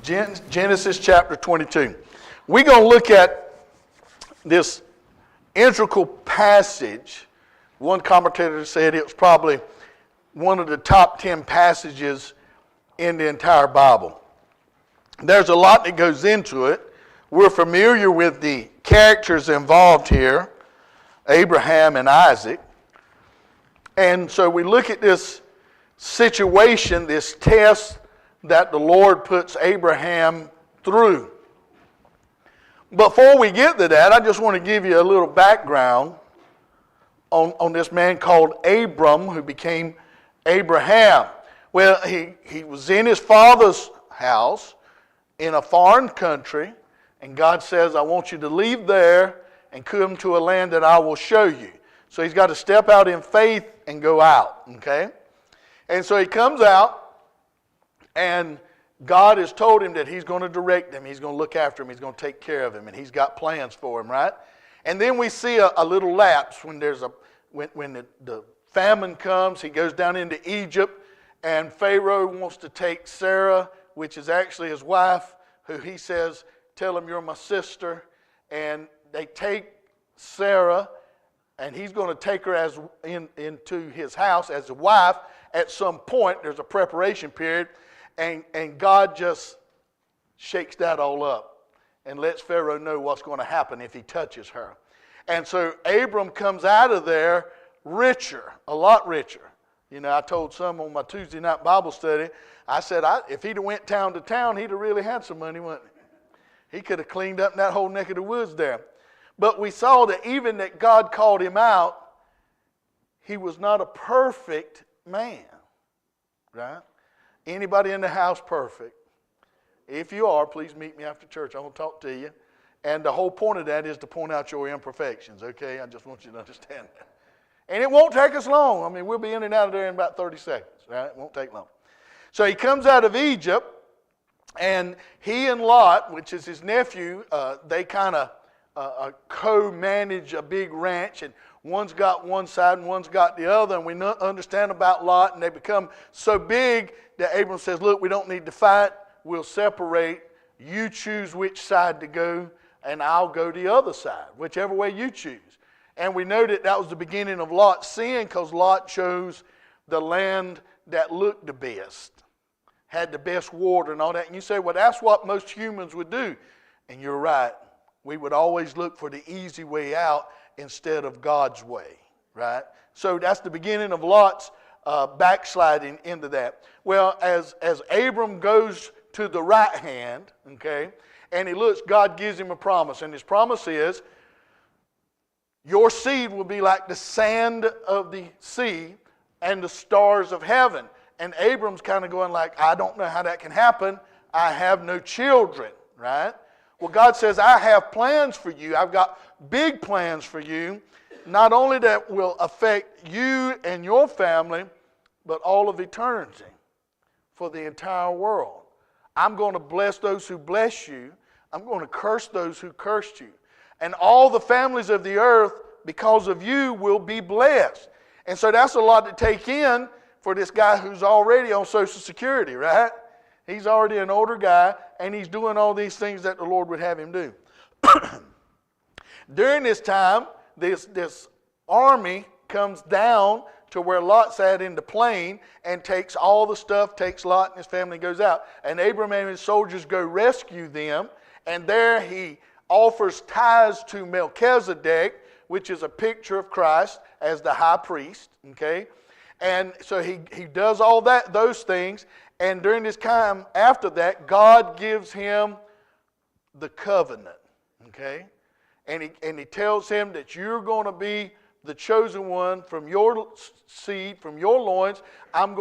Genesis chapter 22. We're going to look at this integral passage. One commentator said it was probably one of the top 10 passages in the entire Bible. There's a lot that goes into it. We're familiar with the characters involved here, Abraham and Isaac. And so we look at this situation, this test that the Lord puts Abraham through. Before we get to that, I just want to give you a little background on this man called Abram, who became Abraham. Well, he was in his father's house in a foreign country, and God says, I want you to leave there and come to a land that I will show you. So he's got to step out in faith and go out, okay? And so he comes out, and God has told him that he's going to direct him, he's going to look after him, he's going to take care of him, and he's got plans for him, right? And then we see a little lapse when the famine comes. He goes down into Egypt, and Pharaoh wants to take Sarah, which is actually his wife, who he says, tell him you're my sister. And they take Sarah, and he's going to take her into his house as a wife. At some point, there's a preparation period, and God just shakes that all up and lets Pharaoh know what's going to happen if he touches her. And so Abram comes out of there richer, a lot richer. You know, I told some on my Tuesday night Bible study, I said, if he'd have went town to town, he'd have really had some money, wouldn't he? He could have cleaned up that whole neck of the woods there. But we saw that even that God called him out, he was not a perfect man, right? Anybody in the house perfect? If you are, please meet me after church. I'm going to talk to you. And the whole point of that is to point out your imperfections, okay? I just want you to understand that. And it won't take us long. I mean, we'll be in and out of there in about 30 seconds, right? It won't take long. So he comes out of Egypt, and he and Lot, which is his nephew, they kind of co-manage a big ranch, and one's got one side and one's got the other, and we understand about Lot, and they become so big that Abram says, look, we don't need to fight, we'll separate, you choose which side to go, and I'll go the other side, whichever way you choose. And we know that was the beginning of Lot's sin, because Lot chose the land that looked the best, had the best water and all that. And you say, well, that's what most humans would do. And you're right. We would always look for the easy way out instead of God's way, right? So that's the beginning of Lot's backsliding into that. Well, as Abram goes to the right hand, okay, and he looks, God gives him a promise. And his promise is, your seed will be like the sand of the sea and the stars of heaven. And Abram's kind of going like, I don't know how that can happen. I have no children, right? Well, God says, I have plans for you. I've got big plans for you. Not only that will affect you and your family, but all of eternity for the entire world. I'm going to bless those who bless you. I'm going to curse those who cursed you. And all the families of the earth, because of you, will be blessed. And so that's a lot to take in for this guy who's already on Social Security, right? He's already an older guy, and he's doing all these things that the Lord would have him do. During this time, this army comes down to where Lot sat in the plain and takes all the stuff, takes Lot and his family, goes out. And Abram and his soldiers go rescue them, and there he offers tithes to Melchizedek, which is a picture of Christ as the high priest, okay? And so he does all those things, and during this time after that, God gives him the covenant, okay? And he tells him that you're going to be the chosen one from your seed, from your loins. I'm going